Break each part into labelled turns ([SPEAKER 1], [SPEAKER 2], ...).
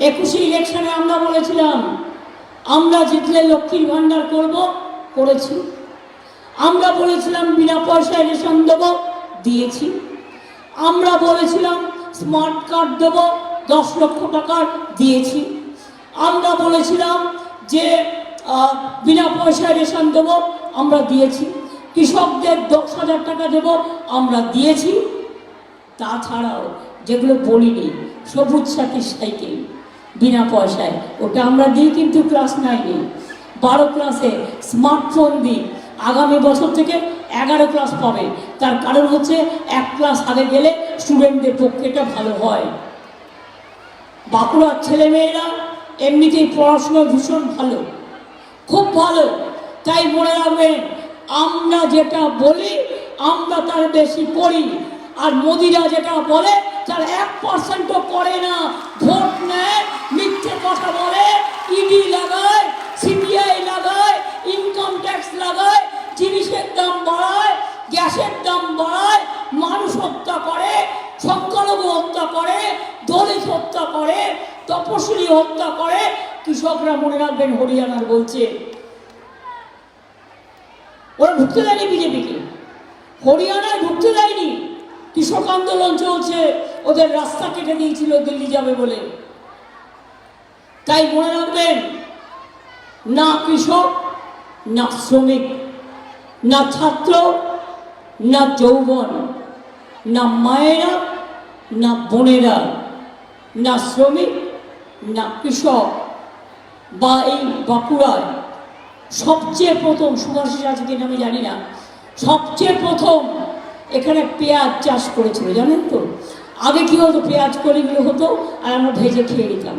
[SPEAKER 1] 21 ইলেকশনে আমরা বলেছিলাম আমরা জিতলে লক্ষ্মীর ভান্ডার করব, করেছি। আমরা বলেছিলাম বিনা পয়সায় রেশন দেব, দিয়েছি। আমরা বলেছিলাম স্মার্ট কার্ড দেব 10 লক্ষ টাকার, দিয়েছি। আমরা বলেছিলাম যে বিনা পয়সায় রেশন দেব, আমরা দিয়েছি। কৃষকদের 10,000 টাকা দেব, আমরা দিয়েছি। তাছাড়াও যেগুলো বলিনি, সবুজ সাথী সাইকেল বিনা পয়সায়, ওটা আমরা দিই, কিন্তু ক্লাস 9-এ 12 ক্লাসে স্মার্টফোন দিই। আগামী বছর থেকে 11 ক্লাস পাবে। তার কারণ হচ্ছে 1 ক্লাস আগে গেলে স্টুডেন্টদের পক্ষে এটা ভালো হয়। বাঁকুড়ার ছেলেমেয়েরা এমনিতেই পড়াশোনা ভীষণ ভালো, খুব ভালো। তাই মনে রাখবেন, আমরা যেটা বলি আমরা তার বেশি করি। আর মোদিরা যেটা বলে তার 1%ও করে না। ভোট নেয়, মিথ্যে কথা বলে, ইডি লাগায়, সিবিআই লাগায়, ইনকাম ট্যাক্স লাগায়, জিনিসের দাম বাড়ায়, গ্যাসের দাম বাড়ায়, মানুষ হত্যা করে, সংখ্যালঘু হত্যা করে, দলিত হত্যা করে, তপশিলি হত্যা করে। কৃষকরা মনে রাখবেন হরিয়ানার বলছে ওরা ঢুকতে দেয়নি বিজেপিকে, হরিয়ানায় ঢুকতে দেয়নি। কৃষক আন্দোলন চলছে, ওদের রাস্তা কেটে দিয়েছিল দিল্লি যাবে বলে। তাই মনে রাখবেন, না কৃষক, না শ্রমিক, না ছাত্র, না যৌবন, না মায়েরা, না বোনেরা, না শ্রমিক, না কৃষক বা এই বাঁকুড়ায় সবচেয়ে প্রথম, সুভাষিস আছে কিনা আমি জানি না, সবচেয়ে প্রথম এখানে পেঁয়াজ চাষ করেছিল, জানেন তো? আগে কি হতো, পেঁয়াজ কলিগুলো হতো আর আমরা ভেজে খেয়ে নিতাম,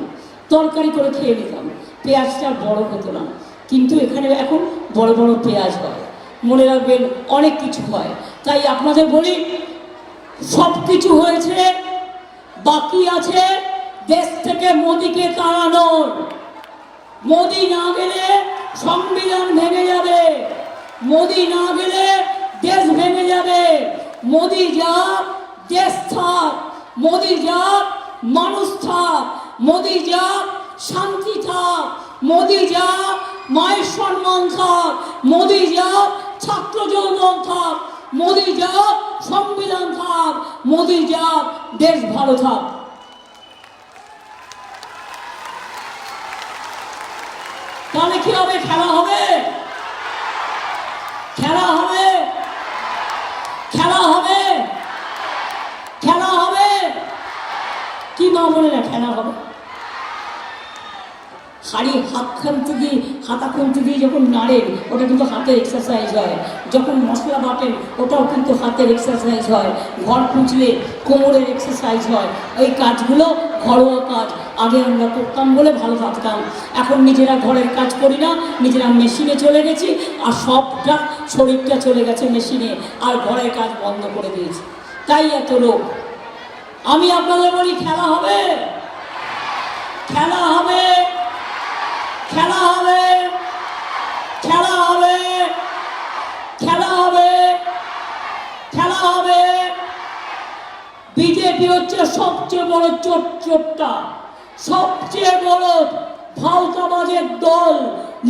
[SPEAKER 1] তরকারি করে খেয়ে নিতাম, পেঁয়াজটা বড় হতো না। কিন্তু এখানে এখন বড় বড় পেঁয়াজ হয়। মনে রাখবেন, অনেক কিছু হয়। তাই আপনাদের বলি, সব কিছু হয়েছে, বাকি আছে দেশ থেকে মোদিকে তাড়ানোর। মোদি না গেলে সংবিধান ভেঙে যাবে, মোদি না গেলে দেশ ভেঙে যাবে। মোদি যাক, দেশ থাক, মোদি যাক, মানুষ থাক, মোদি যাক, শান্তি থাক, মোদি যাক, মায়ের সম্মান থাক, মোদি যাক, ছাত্র যৌবন থাক, মোদি যাক, সংবিধান থাক, মোদি যাক, দেশ ভালো থাক। তাহলে কি হবে? খেলা হবে, খেলা হবে, খেলা হবে, খেলা হবে। কি মা বলে না খেলা হবে? হাড়ি হাত খুনতে দিয়ে, হাতা খুনতে দিয়ে যখন নাড়েন, ওটা কিন্তু হাতের এক্সারসাইজ হয়। যখন মশলা বাটেন, ওটাও কিন্তু হাতের এক্সারসাইজ হয়। ঘর পুছলে কোমরের এক্সারসাইজ হয়। এই কাজগুলো ঘরোয়া কাজ, আগে আমরা করতাম বলে ভালো থাকতাম। এখন নিজেরা ঘরের কাজ করি না, নিজেরা মেশিনে চলে গেছি, আর সবটা শরীরটা চলে গেছে মেশিনে, আর ঘরের কাজ বন্ধ করে দিয়েছি। তাই এত রোগ। আমি আপনাদের বলি, খেলা হবে, খেলা হবে, খেলা হবে, খেলা হবে, খেলা হবে, খেলা হবে। বিজেপি হচ্ছে সবচেয়ে বড় চোরটা, সবচেয়ে বড় ভাওতাবাজের দল,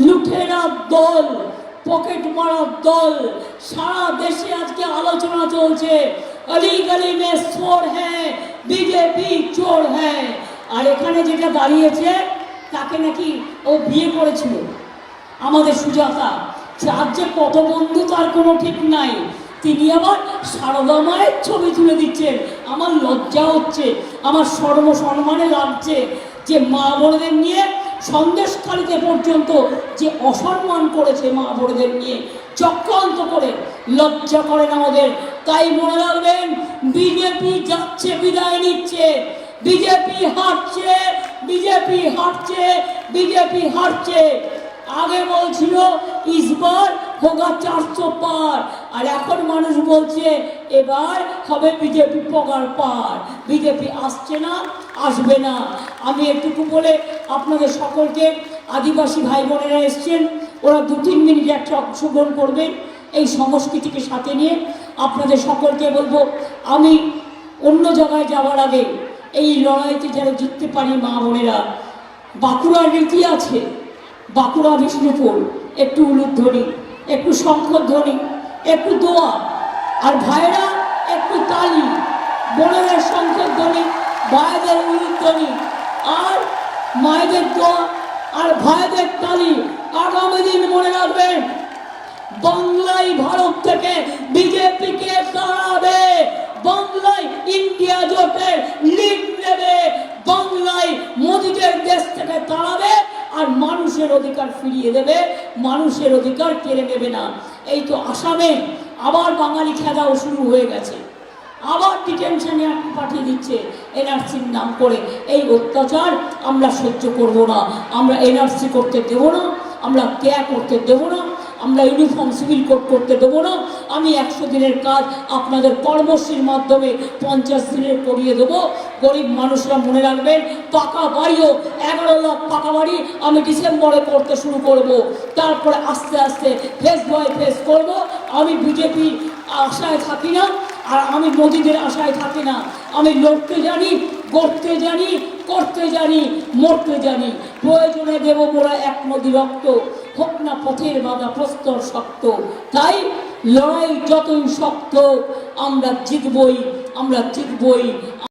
[SPEAKER 1] লুঠেরার দল, পকেট মারার দল। সারা দেশে আজকে আলোচনা চলছে, অলি গলি মে চোর হ্যাঁ, বিজেপি চোর হ্যাঁ। আর এখানে যেটা দাঁড়িয়েছে, তাকে নাকি ও বিয়ে করেছিল, আমাদের সুজাতা। যার যে কত বন্ধু তার কোনো ঠিক নাই। তিনি আবার সারদা মায়ের ছবি তুলে দিচ্ছেন। আমার লজ্জা হচ্ছে, আমার সর্বসম্মানে লাগছে যে মা বোনদের নিয়ে সন্দেশখালিতে পর্যন্ত যে অসম্মান করেছে মা বোনদের নিয়ে চক্রান্ত করে। লজ্জা করে না ওদের। তাই মনে রাখবেন, বিজেপি যাচ্ছে, বিদায় নিচ্ছে, বিজেপি হারছে, বিজেপি হারছে, বিজেপি হারছে। আগে বলছিল ইসবার হোগা 400 পার, আর এখন মানুষ বলছে এবার হবে বিজেপি পগার পার। বিজেপি আসছে না, আসবে না। আমি একটুকু বলে আপনাদের সকলকে, আদিবাসী ভাই বোনেরা এসছেন, ওরা 2-3 মিনিট একটা অংশগ্রহণ করবেন এই সংস্কৃতিকে সাথে নিয়ে। আপনাদের সকলকে বলবো, আমি অন্য জায়গায় যাওয়ার আগে এই লড়াইতে যারা জিততে পারি মা বোনেরা, বাঁকুড়ার রীতি আছে, বাঁকুড়া বিষ্ণুপুর, একটু উলুধ্বনি, একটু শঙ্খধ্বনি, একটু দোয়া, আর ভাইরা একটু তালি, বোনেরা শঙ্খধ্বনি, ভাইদের উলুধ্বনি, আর মায়েদের দোয়া আর ভাইদের তালি। আগামী দিন মনে রাখবেন, বাংলায় ভারত থেকে বিজেপিকে তাড়াবে, বাংলায় ইন্ডিয়া জোটের লিড নেবে, বাংলায় মোদীদের দেশ থেকে তাড়াবে, আর মানুষের অধিকার ফিরিয়ে দেবে, মানুষের অধিকার কেড়ে নেবে না। এই তো আসামে আবার বাঙালি খেদাও শুরু হয়ে গেছে, আবার ডিটেনশনে পাঠিয়ে দিচ্ছে এনআরসির নাম করে। এই অত্যাচার আমরা সহ্য করব না, আমরা এনআরসি করতে দেব না, আমরা ক্যা করতে দেব না, আমরা ইউনিফর্ম সিভিল কোড করতে দেবো না। আমি 100 দিনের কাজ আপনাদের কর্মশ্রীর মাধ্যমে 50 দিনের করিয়ে দেবো। গরিব মানুষরা মনে রাখবেন, পাকা বাড়িও 11 লাখ পাকা বাড়ি আমি ডিসেম্বরে করতে শুরু করব, তারপরে আস্তে আস্তে ফেস বাই ফেস করব। আমি বিজেপির আশায় থাকি না, আর আমি মোদীদের আশায় থাকি না। আমি লড়তে জানি, গড়তে জানি, করতে জানি, মরতে জানি। প্রয়োজনে দেব মোরা 1 নদী রক্ত, হোক না পথের বাধা প্রস্তর শক্ত। তাই লড়াই যতই শক্ত, আমরা জিতবই, আমরা জিতবই।